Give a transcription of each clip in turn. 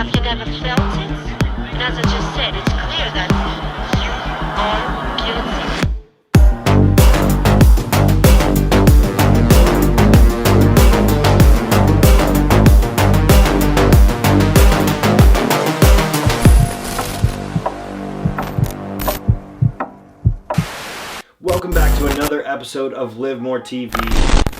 Have you never felt it? And as I just said, it's clear that you are guilty. Welcome back to another episode of Live More TV.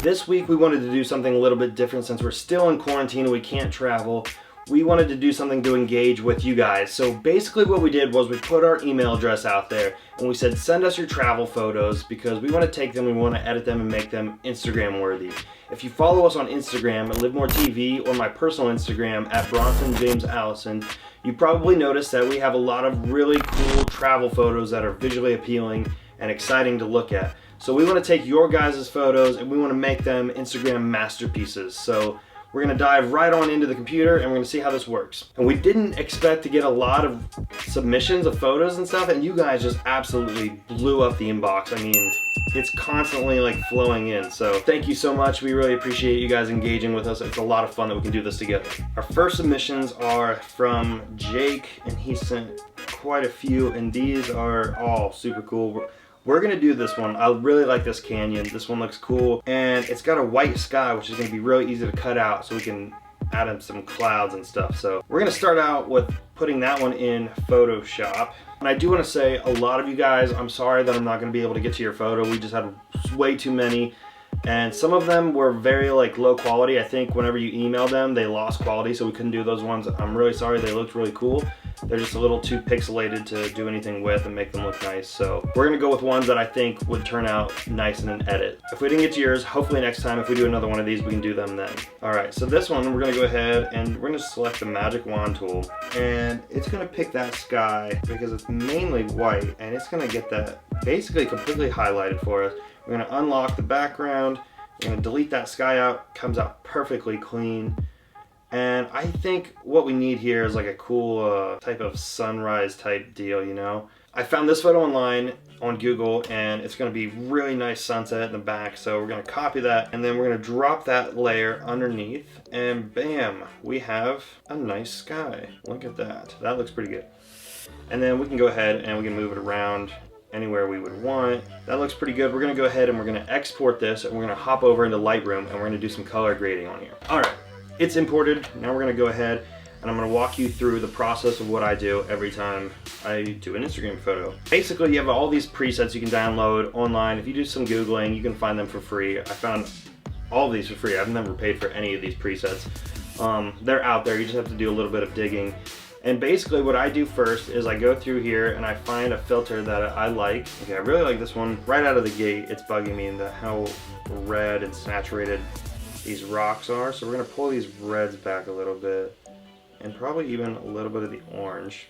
This week we wanted to do something a little bit different since we're still in quarantine and we can't travel. We wanted to do something to engage with you guys. So basically what we did was we put our email address out there and we said send us your travel photos because we want to take them, we want to edit them and make them Instagram worthy. If you follow us on Instagram at Live More TV or my personal Instagram at Bronson James Allison, you probably noticed that we have a lot of really cool travel photos that are visually appealing and exciting to look at. So we want to take your guys' photos and we want to make them Instagram masterpieces. So we're going to dive right on into the computer and we're going to see how this works. And we didn't expect to get a lot of submissions of photos and stuff, and you guys just absolutely blew up the inbox. I mean, it's constantly like flowing in. So thank you so much. We really appreciate you guys engaging with us. It's a lot of fun that we can do this together. Our first submissions are from Jake, and he sent quite a few, and these are all super cool. We're gonna do this one. I really like this canyon. This one looks cool, and it's got a white sky, which is gonna be really easy to cut out so we can add in some clouds and stuff. So we're gonna start out with putting that one in Photoshop. And I do wanna say, a lot of you guys, I'm sorry that I'm not gonna be able to get to your photo. We just had way too many, and some of them were very like low quality. I think whenever you emailed them, they lost quality, so we couldn't do those ones. I'm really sorry. They looked really cool. They're just a little too pixelated to do anything with and make them look nice. So we're gonna go with ones that I think would turn out nice in an edit. If we didn't get to yours, hopefully next time if we do another one of these, we can do them then. All right, so this one, we're gonna go ahead and we're gonna select the magic wand tool, and it's gonna pick that sky because it's mainly white, and it's gonna get that basically completely highlighted for us. We're gonna unlock the background, we're gonna delete that sky out, comes out perfectly clean. And I think what we need here is like a cool type of sunrise type deal, you know? I found this photo online on Google, and it's gonna be really nice sunset in the back. So we're gonna copy that, and then we're gonna drop that layer underneath, and bam, we have a nice sky. Look at that, that looks pretty good. And then we can go ahead and we can move it around anywhere we would want. That looks pretty good. We're gonna go ahead and we're gonna export this, and we're gonna hop over into Lightroom, and we're gonna do some color grading on here. All right. It's imported. Now we're gonna go ahead and I'm gonna walk you through the process of what I do every time I do an Instagram photo. Basically, you have all these presets you can download online. If you do some Googling, you can find them for free. I found all of these for free. I've never paid for any of these presets. They're out there. You just have to do a little bit of digging. And basically what I do first is I go through here and I find a filter that I like. Okay, I really like this one. Right out of the gate, it's bugging me in how red and saturated these rocks are. So we're gonna pull these reds back a little bit, and probably even a little bit of the orange.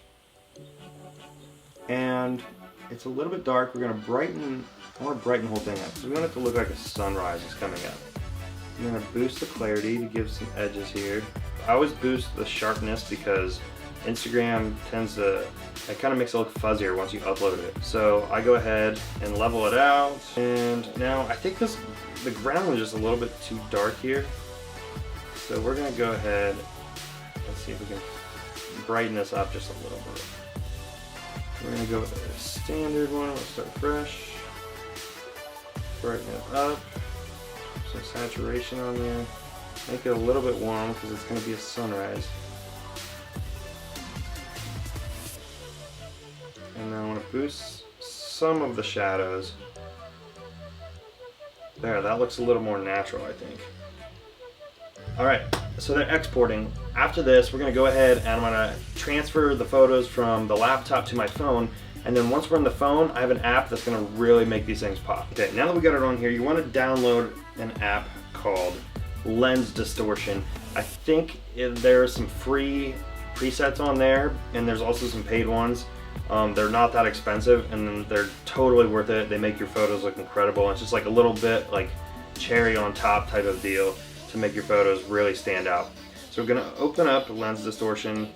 And it's a little bit dark. We're gonna brighten, I wanna brighten the whole thing up. So we want it to look like a sunrise is coming up. I'm gonna boost the clarity to give some edges here. I always boost the sharpness because Instagram tends to, it kind of makes it look fuzzier once you upload it. So I go ahead and level it out. And now I think the ground was just a little bit too dark here. So we're gonna go ahead and see if we can brighten this up just a little bit. We're gonna go with a standard one. Let's start fresh. Brighten it up. Some saturation on there. Make it a little bit warm because it's gonna be a sunrise. And then I want to boost some of the shadows. There, that looks a little more natural, I think. Alright, so they're exporting. After this, we're going to go ahead and I'm going to transfer the photos from the laptop to my phone. And then once we're on the phone, I have an app that's going to really make these things pop. Okay, now that we got it on here, you want to download an app called Lens Distortion. I think there are some free presets on there, and there's also some paid ones. They're not that expensive, and they're totally worth it. They make your photos look incredible. It's just like a little bit like cherry on top type of deal to make your photos really stand out. So we're gonna open up Lens Distortion,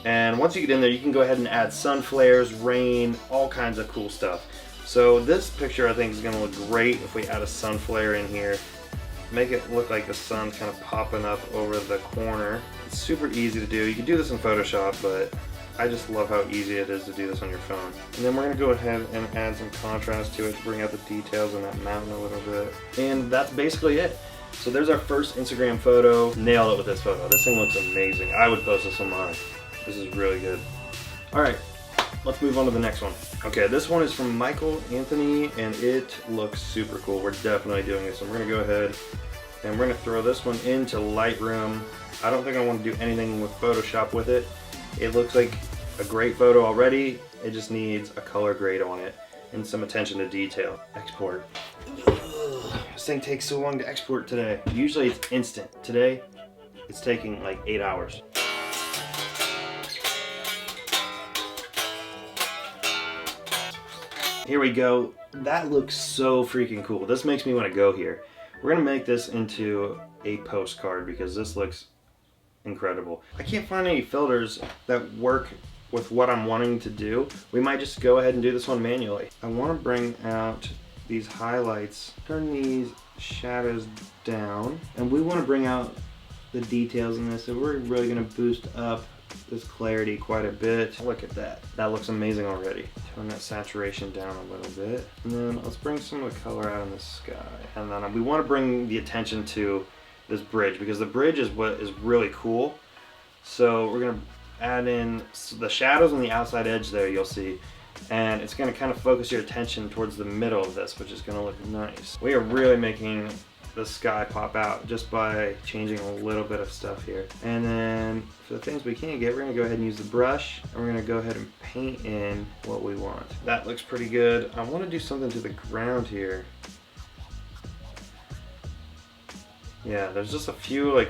and once you get in there, you can go ahead and add sun flares, rain, all kinds of cool stuff. So this picture I think is gonna look great if we add a sun flare in here. Make it look like the sun's kind of popping up over the corner. It's super easy to do. You can do this in Photoshop, but I just love how easy it is to do this on your phone. And then we're gonna go ahead and add some contrast to it to bring out the details in that mountain a little bit. And that's basically it. So there's our first Instagram photo. Nailed it with this photo. This thing looks amazing. I would post this on mine. This is really good. All right, let's move on to the next one. Okay, this one is from Michael Anthony, and it looks super cool. We're definitely doing this. So we're gonna go ahead and we're gonna throw this one into Lightroom. I don't think I want to do anything with Photoshop with it. It looks like a great photo already. It just needs a color grade on it and some attention to detail. Export. Ugh, this thing takes so long to export today. Usually it's instant. Today, it's taking like 8 hours. Here we go. That looks so freaking cool. This makes me want to go here. We're gonna make this into a postcard because this looks incredible. I can't find any filters that work with what I'm wanting to do. We might just go ahead and do this one manually. I want to bring out these highlights, turn these shadows down, and we want to bring out the details in this. So we're really going to boost up this clarity quite a bit. Look at that. That looks amazing already. Tone that saturation down a little bit. And then let's bring some of the color out in the sky. And then we want to bring the attention to this bridge because the bridge is what is really cool. So we're gonna add in the shadows on the outside edge there, you'll see, and it's gonna kind of focus your attention towards the middle of this, which is gonna look nice. We are really making the sky pop out just by changing a little bit of stuff here. And then for the things we can't get, we're gonna go ahead and use the brush, and we're gonna go ahead and paint in what we want. That looks pretty good. I want to do something to the ground here. Yeah, there's just a few like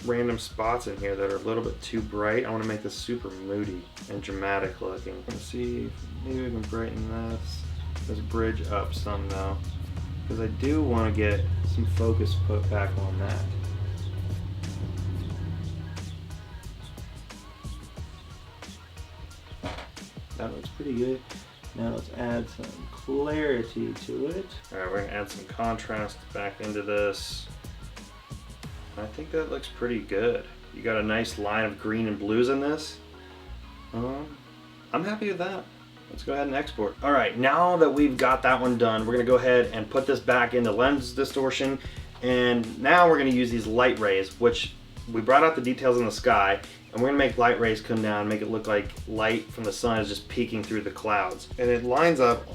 random spots in here that are a little bit too bright. I want to make this super moody and dramatic looking. Let's see if maybe we can brighten this bridge up some though, because I do want to get some focus put back on that. That looks pretty good. Now let's add some clarity to it. Alright, we're going to add some contrast back into this. I think that looks pretty good. You got a nice line of green and blues in this. I'm happy with that. Let's go ahead and export. All right, now that we've got that one done, we're gonna go ahead and put this back into lens distortion. And now we're gonna use these light rays, which we brought out the details in the sky, and we're gonna make light rays come down, make it look like light from the sun is just peeking through the clouds. And it lines up,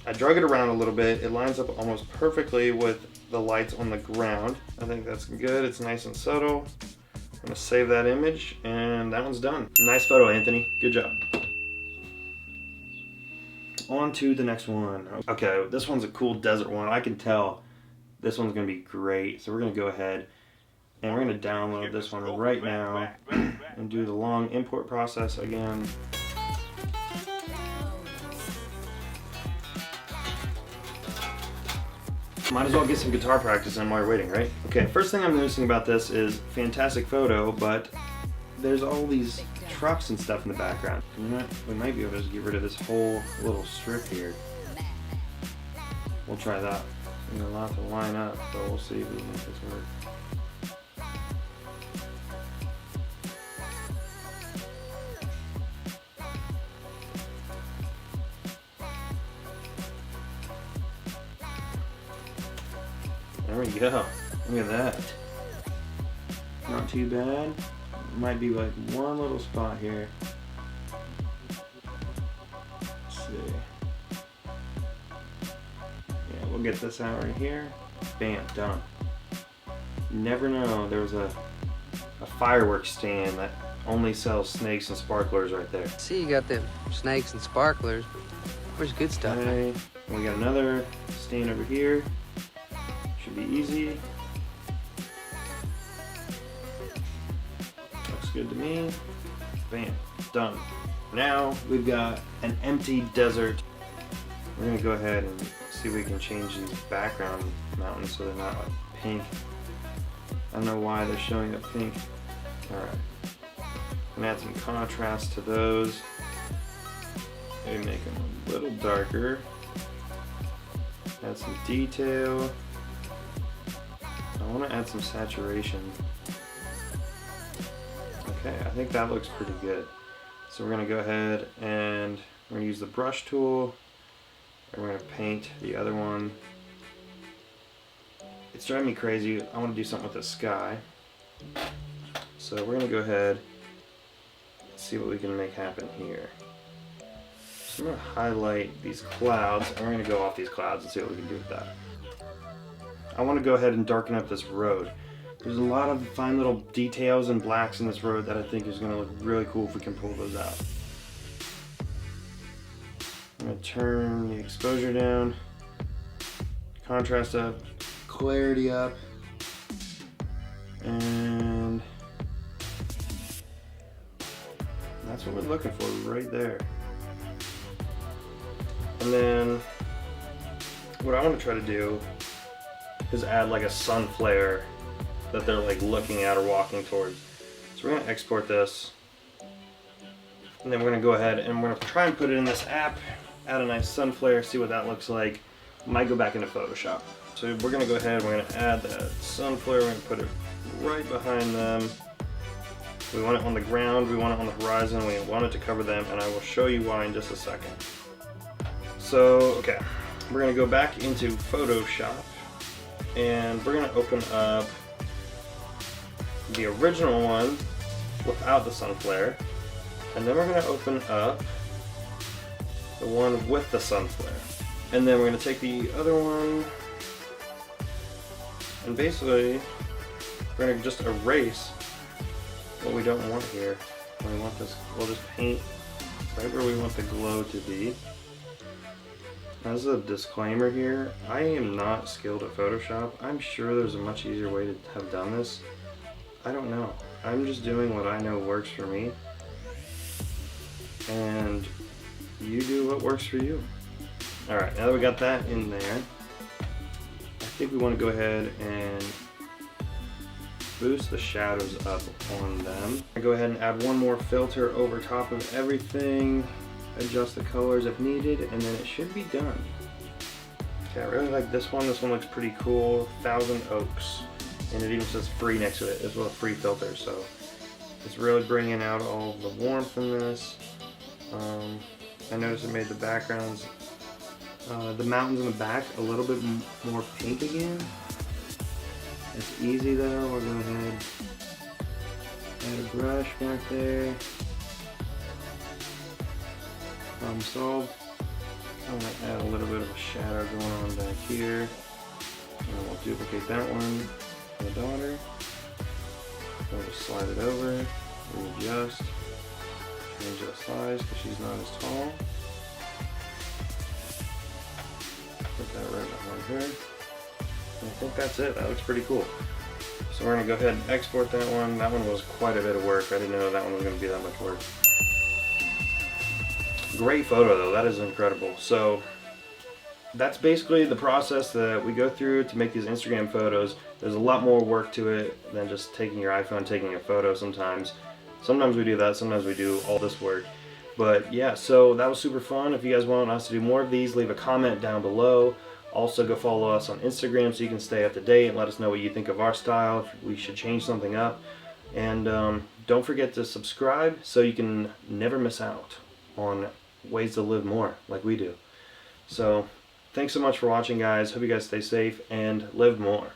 I drug it around a little bit, it lines up almost perfectly with the lights on the ground. I think that's good, it's nice and subtle. I'm gonna save that image, and that one's done. Nice photo, Anthony, good job. On to the next one. Okay, this one's a cool desert one. I can tell this one's gonna be great. So we're gonna go ahead and we're gonna download this one right now and do the long import process again. Might as well get some guitar practice in while you're waiting, right? Okay, first thing I'm noticing about this is fantastic photo, but there's all these trucks and stuff in the background. We might be able to just get rid of this whole little strip here. We'll try that. There's a lot to line up, so we'll see if we can make this work. There we go. Look at that. Not too bad. Might be like one little spot here. Let's see. Yeah, we'll get this out right here. Bam, done. You never know. There was a fireworks stand that only sells snakes and sparklers right there. See, you got them snakes and sparklers. Where's good stuff? Okay. We got another stand over here. Should be easy. Looks good to me. Bam, done. Now we've got an empty desert. We're gonna go ahead and see if we can change these background mountains so they're not like pink. I don't know why they're showing up pink. Alright. I'm gonna add some contrast to those. Maybe make them a little darker. Add some detail. I want to add some saturation. Okay, I think that looks pretty good. So we're gonna go ahead and we're gonna use the brush tool and we're gonna paint the other one. It's driving me crazy. I want to do something with the sky. So we're gonna go ahead and see what we can make happen here. So I'm gonna highlight these clouds and we're gonna go off these clouds and see what we can do with that. I want to go ahead and darken up this road. There's a lot of fine little details and blacks in this road that I think is going to look really cool if we can pull those out. I'm going to turn the exposure down, contrast up, clarity up, and that's what we're looking for right there. And then what I want to try to do is add like a sun flare that they're like looking at or walking towards. So we're going to export this, and then we're going to go ahead and we're going to try and put it in this app, add a nice sun flare, see what that looks like. Might go back into Photoshop. So we're going to go ahead, we're going to add that sun flare, we're going to put it right behind them. We want it on the ground, we want it on the horizon, we want it to cover them, and I will show you why in just a second. So, okay, we're going to go back into Photoshop, and we're going to open up the original one without the sun flare, and then we're going to open up the one with the sun flare, and then we're going to take the other one and basically we're going to just erase what we don't want here. We want this, we'll just paint right where we want the glow to be. As a disclaimer here, I am not skilled at Photoshop. I'm sure there's a much easier way to have done this. I don't know. I'm just doing what I know works for me. And you do what works for you. Alright, now that we got that in there, I think we want to go ahead and boost the shadows up on them. I go ahead and add one more filter over top of everything. Adjust the colors if needed, and then it should be done. Okay, I really like this one. This one looks pretty cool. 1000 Oaks. And it even says free next to it as well, free filter. So it's really bringing out all the warmth in this. I noticed it made the backgrounds, the mountains in the back, a little bit more pink again. It's easy though. I'll go ahead, add a brush back there. Problem solved. I'm going to add a little bit of a shadow going on back here. And we'll duplicate that one for the daughter. So we'll just slide it over, readjust, change the size because she's not as tall. Put that right behind her. And I think that's it. That looks pretty cool. So we're going to go ahead and export that one. That one was quite a bit of work. I didn't know that one was going to be that much work. Great photo though, that is incredible. So that's basically the process that we go through to make these Instagram photos. There's a lot more work to it than just taking your iPhone, taking a photo sometimes. Sometimes we do that, sometimes we do all this work. But yeah, so that was super fun. If you guys want us to do more of these, leave a comment down below. Also go follow us on Instagram so you can stay up to date and let us know what you think of our style, if we should change something up. And don't forget to subscribe so you can never miss out on ways to live more like we do. So thanks so much for watching, guys. Hope you guys stay safe and live more.